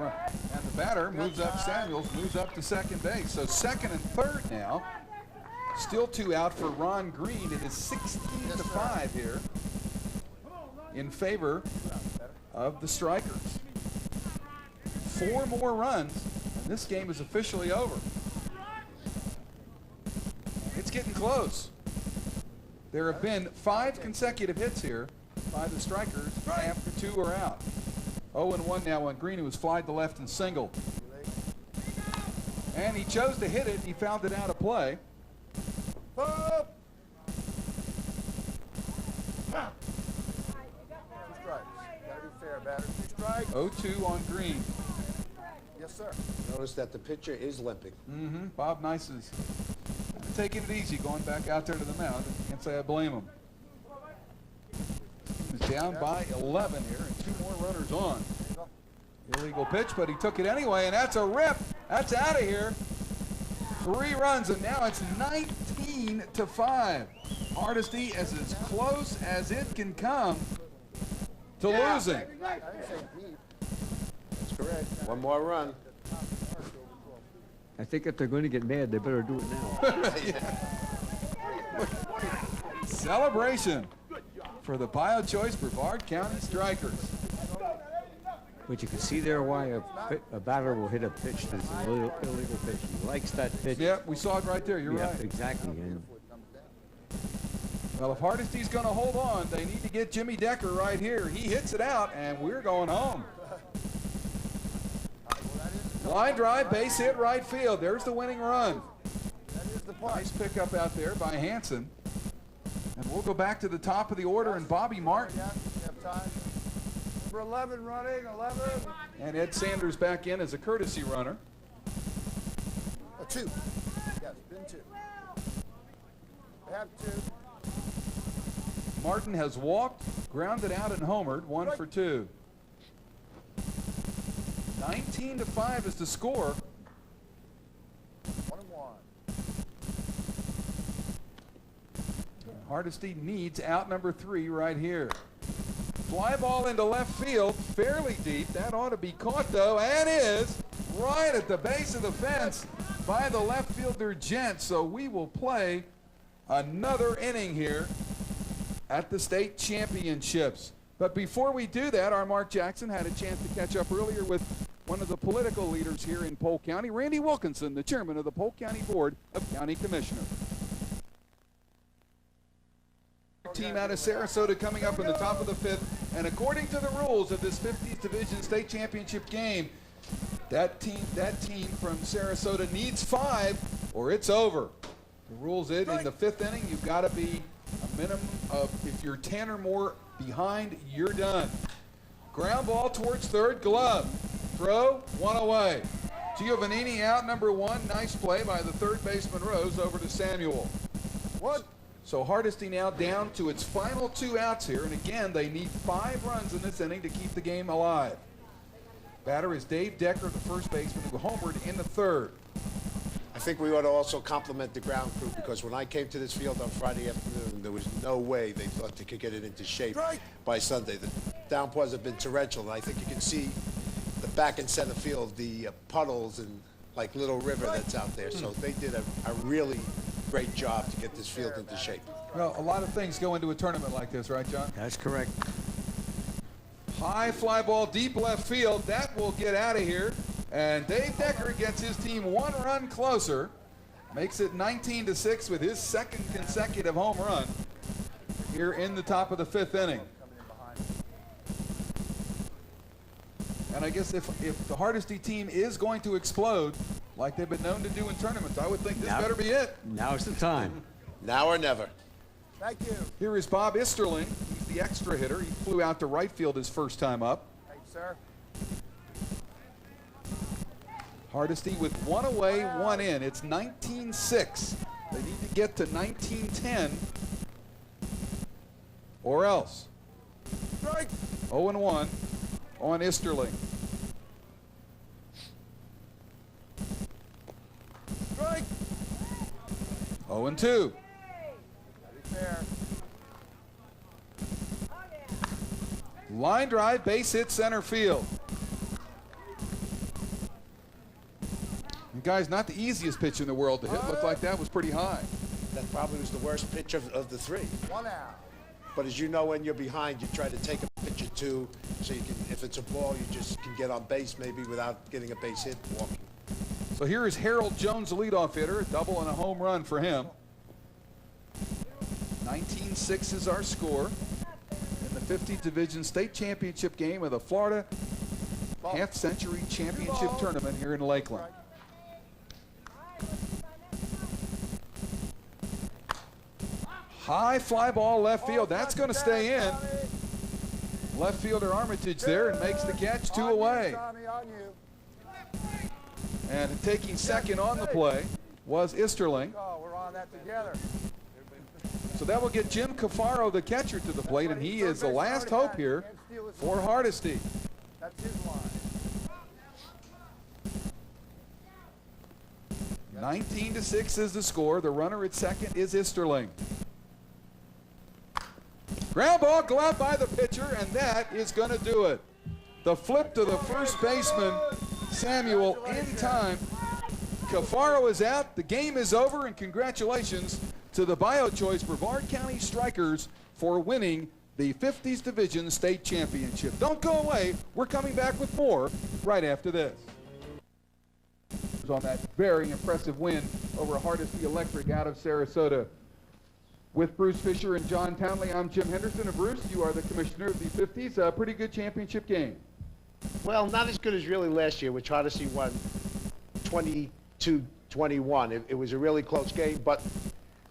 batter moves up. Samuels moves up to second base. So 2nd and 3rd now. Still 2 out for Ron Green. It is 16-5 here in favor of the Strikers. 4 more runs, and this game is officially over. It's getting close. There have been 5 consecutive hits here by the Strikers after 2 are out. 0-1 now on Green, who was flied to left and singled. And he chose to hit it. He found it out of play. Up. 2 strikes. Gotta be fair, batter. 2 strikes. 0-2 on Green. Yes, sir. Notice that the pitcher is limping. Bob Nice is taking it easy going back out there to the mound. Can't say I blame him. He's down by 11 here and 2 more runners on. Illegal pitch, but he took it anyway, and that's a rip. That's out of here. 3 runs, and now it's 19-5. Hardesty is as close as it can come to losing. I didn't say deep. That's correct. One more run. I think if they're going to get mad, they better do it now. Celebration for the BioChoice Brevard County Strikers. But you can see there why a batter will hit a pitch that's an illegal pitch. He likes that pitch. Yeah, we saw it right there. You're Yeah, right. exactly. And Well, if Hardesty's going to hold on, they need to get Jimmy Decker right here. He hits it out, and we're going home. Line drive, base hit, right field. There's the winning run. That is the punch. Nice pickup out there by Hanson. And we'll go back to the top of the order, and Bobby Martin. Yeah, you have time. Number 11 running, 11. And Ed Sanders back in as a courtesy runner. A 2. Yes, been 2. They have 2. Martin has walked, grounded out, and homered, 1 for 2. 19-5 is the score. 1 and 1. Hardesty needs out number 3 right here. Fly ball into left field, fairly deep. That ought to be caught, though, and is right at the base of the fence by the left fielder, Gent. So we will play another inning here at the state championships. But before we do that, our Mark Jackson had a chance to catch up earlier with one of the political leaders here in Polk County, Randy Wilkinson, the chairman of the Polk County Board of County Commissioners. Team out of Sarasota coming up in the top of the 5th, and according to the rules of this 50's Division State Championship game, that team from Sarasota needs 5 or it's over. The rules in the 5th inning, you've got to be a minimum of, if you're 10 or more behind, you're done. Ground ball towards third, glove. Throw, 1 away. Giovannini out, number 1. Nice play by the third baseman Rose over to Samuel. What? So Hardesty now down to its final 2 outs here, and again, they need 5 runs in this inning to keep the game alive. Batter is Dave Decker, the first baseman, who homered in the 3rd. I think we ought to also compliment the ground crew, because when I came to this field on Friday afternoon, there was no way they thought they could get it into shape by Sunday. The downpours have been torrential, and I think you can see the back and center field, the puddles and like little river that's out there. So they did a really great job to get this field into shape. Well, a lot of things go into a tournament like this, right, John? that's correct. High fly ball, deep left field. That will get out of here. And Dave Decker gets his team 1 run closer. Makes it 19-6 with his 2nd consecutive home run here in the top of the 5th inning. And I guess if the Hardesty team is going to explode, like they've been known to do in tournaments, I would think this better be it. Now's the time. Now or never. Thank you. Here is Bob Isterling. He's the extra hitter. He flew out to right field his first time up. Thank you, sir. Hardesty with 1 away, 1 in. It's 19-6. They need to get to 19-10 or else. Strike. 0-1 on Isterling. Strike. 0-2. Fair. Line drive, base hit, center field. And guys, not the easiest pitch in the world to hit. Looked like that was pretty high. That probably was the worst pitch of the 3. 1 out. But as you know, when you're behind, you try to take a pitch or 2, so you can, if it's a ball, you just can get on base maybe without getting a base hit walking. So here is Harold Jones, the leadoff hitter, a double and a home run for him. 19-6 is our score in the 50th Division State Championship game of the Florida Half-Century Championship Tournament here in Lakeland. High fly ball left field. That's going to stay in. Left fielder Armitage there and makes the catch, 2 away. Tommy, on you. And taking second on the play was Isterling. Oh, we're on that together. So that will get Jim Cafaro, the catcher, to the plate, and he is the last hope here for Hardesty. That's his line. 19-6 is the score. The runner at second is Easterling. Ground ball glove by the pitcher, and that is going to do it. The flip to the first baseman, Samuel, in time. Cafaro is out. The game is over, and congratulations to the BioChoice Brevard County Strikers for winning the 50s Division State Championship. Don't go away. We're coming back with more right after this. On that very impressive win over Hardesty Electric out of Sarasota. With Bruce Fisher and John Townley, I'm Jim Henderson. And Bruce, you are the commissioner of the 50s. A pretty good championship game. Well, not as good as really last year, which Hardesty won 22-21. It was a really close game, but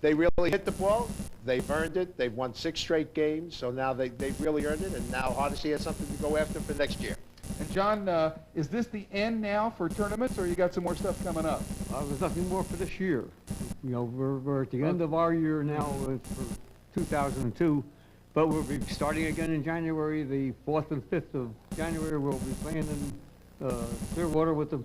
they really hit the ball. They've earned it. They've won 6 straight games, so now they've really earned it, and now Hardesty has something to go after for next year. And John, is this the end now for tournaments, or you got some more stuff coming up? There's nothing more for this year. You know, we're at the end of our year now for 2002, but we'll be starting again in January. The 4th and 5th of January, we'll be playing in Clearwater with the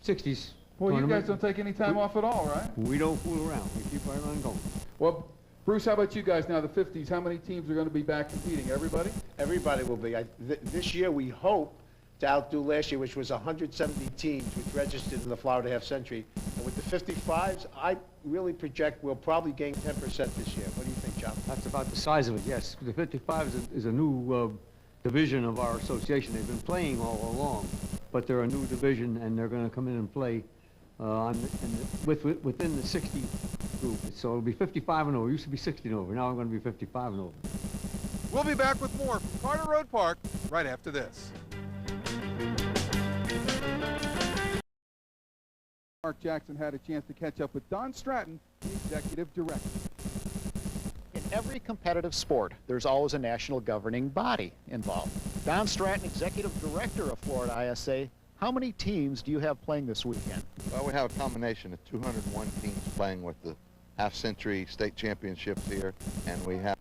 60s. Well, tournament. You guys don't take any time off at all, right? We don't fool around. We keep right on going. Well, Bruce, how about you guys now, the 50s? How many teams are going to be back competing? Everybody? Everybody will be. This year, we hope to outdo last year, which was 170 teams, which registered in the Florida Half Century. And with the 55s, I really project we'll probably gain 10% this year. What do you think, John? That's about the size of it, yes. The 55s is a new division of our association. They've been playing all along, but they're a new division, and they're going to come in and play within the 60 group. So it'll be 55 and over. It used to be 60 and over. Now I'm going to be 55 and over. We'll be back with more from Carter Road Park right after this. Mark Jackson had a chance to catch up with Don Stratton, the executive director. In every competitive sport, there's always a national governing body involved. Don Stratton, executive director of Florida ISA, how many teams do you have playing this weekend? Well, we have a combination of 201 teams playing with the half-century state championships here, and we have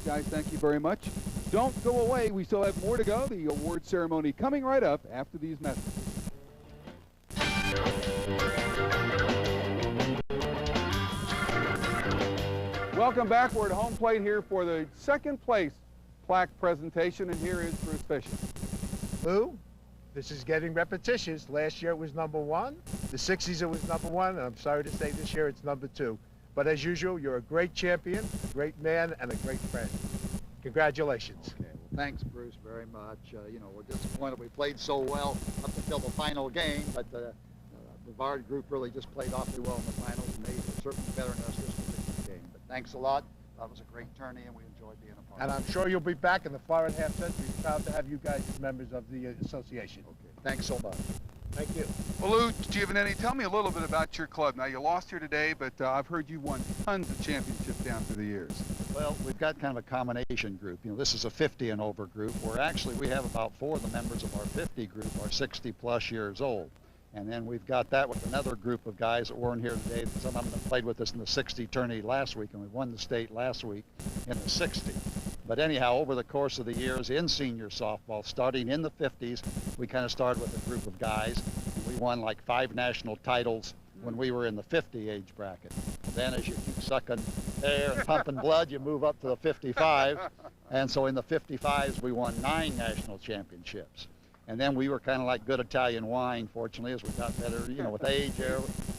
Guys, thank you very much. Don't go away. We still have more to go. The award ceremony coming right up after these messages. Welcome back. We're at home plate here for the second place plaque presentation, and here is Bruce Fisher. Lou, this is getting repetitious. Last year it was #1. The 60s it was #1, and I'm sorry to say this year it's #2. But as usual, you're a great champion, a great man, and a great friend. Congratulations. Okay, well, thanks, Bruce, very much. You know, we're disappointed we played so well up until the final game, but the Brevard group really just played awfully well in the finals, and they were certainly better than us this particular game. But thanks a lot. That was a great tourney, and we enjoyed being a part And of it. I'm sure you'll be back in the Florida Half Century. Proud to have you guys as members of the association. Okay, thanks so much. Thank you. Well, Lou Giovanetti, tell me a little bit about your club. Now, you lost here today, but I've heard you won tons of championships down through the years. Well, we've got kind of a combination group. You know, this is a 50 and over group, where actually we have about 4 of the members of our 50 group are 60+ years old. And then we've got that with another group of guys that weren't here today. Some of them played with us in the 60 tourney last week, and we won the state last week in the 60. But anyhow, over the course of the years in senior softball, starting in the 50s, we kind of started with a group of guys. We won like 5 national titles when we were in the 50 age bracket. Then as you keep sucking air and pumping blood, you move up to the 55. And so in the 55s, we won 9 national championships. And then we were kind of like good Italian wine, fortunately, as we got better, you know, with age,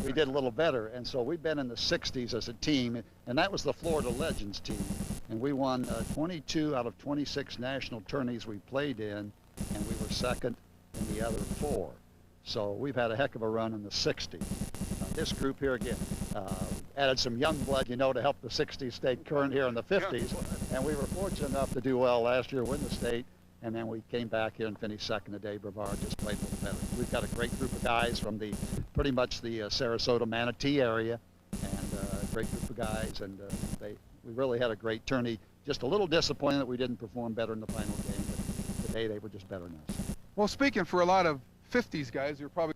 we did a little better. And so we've been in the 60s as a team, and that was the Florida Legends team. And we won 22 out of 26 national tourneys we played in, and we were second in the other 4. So we've had a heck of a run in the 60s. This group here, again, added some young blood, you know, to help the 60s stay current here in the 50s. And we were fortunate enough to do well last year, win the state. And then we came back here and finished second today. Brevard just played a little better. We've got a great group of guys from the pretty much the Sarasota Manatee area, and a great group of guys. And we really had a great tourney just a little disappointed that we didn't perform better in the final game, but today they were just better than us. Well, speaking for a lot of 50s guys, you're probably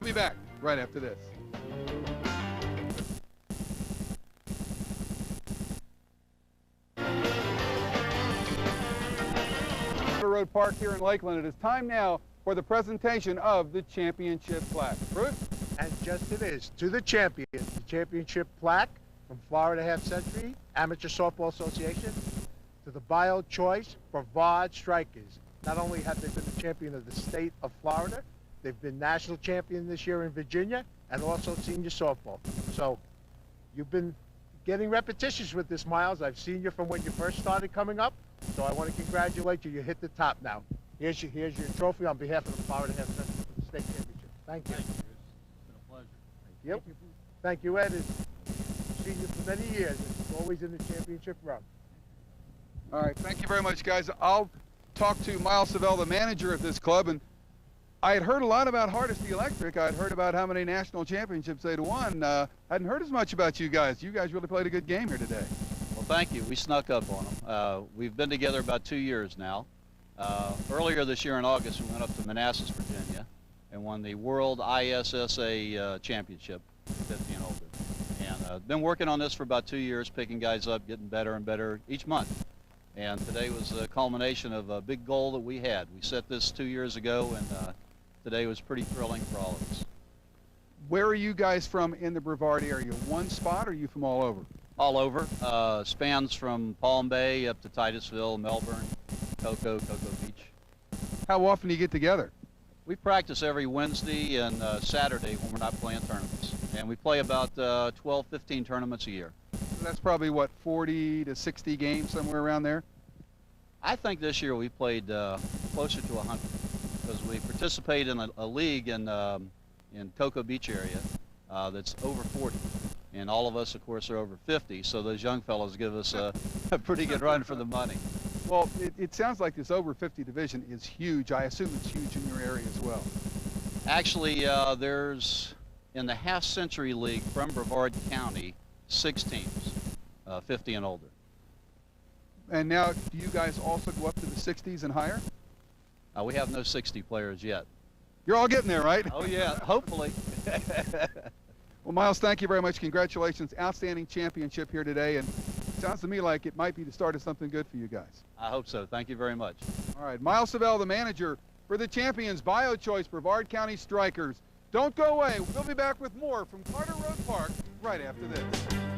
be back right after this. Road Park here in Lakeland. It is time now for the presentation of the championship plaque. Bruce? And just it is, to the champion, the championship plaque from Florida Half Century Amateur Softball Association, to the Bio Choice Brevard Strikers. Not only have they been the champion of the state of Florida, they've been national champion this year in Virginia and also senior softball. So you've been getting repetitions with this, Miles. I've seen you from when you first started coming up. So I want to congratulate you. You hit the top now. Here's your trophy on behalf of the Florida Half Century for the state championship. Thank you. Thank you. It's been a pleasure. Yep. Thank you, Ed. I've seen you for many years. It's always in the championship run. All right, thank you very much, guys. I'll talk to Miles Sawvel, the manager of this club, and I had heard a lot about Hardesty Electric. I had heard about how many national championships they'd won. I hadn't heard as much about you guys. You guys really played a good game here today. Well, thank you. We snuck up on them. We've been together about 2 years now. Earlier this year in August, we went up to Manassas, Virginia, and won the World ISSA Championship, 50 and older. And been working on this for about 2 years, picking guys up, getting better and better each month. And today was a culmination of a big goal that we had. We set this 2 years ago, and today was pretty thrilling for all of us. Where are you guys from in the Brevard area? One spot, or are you from all over? All over. Spans from Palm Bay up to Titusville, Melbourne, Cocoa Beach. How often do you get together? We practice every Wednesday and Saturday when we're not playing tournaments. And we play about 12, 15 tournaments a year. So that's probably, what, 40 to 60 games, somewhere around there? I think this year we played closer to 100 because we participate in a league in Cocoa Beach area that's over 40. And all of us, of course, are over 50, so those young fellows give us a pretty good run for the money. Well, it sounds like this over 50 division is huge. I assume it's huge in your area as well. Actually, there's, in the Half Century League from Brevard County, 6 teams, 50 and older. And now, do you guys also go up to the 60s and higher? We have no 60 players yet. You're all getting there, right? Oh, yeah, hopefully. Well, Miles, thank you very much. Congratulations. Outstanding championship here today. And it sounds to me like it might be the start of something good for you guys. I hope so. Thank you very much. All right. Miles Sawvel, the manager for the champions, Bio Choice Brevard County Strikers. Don't go away. We'll be back with more from Carter Road Park right after this.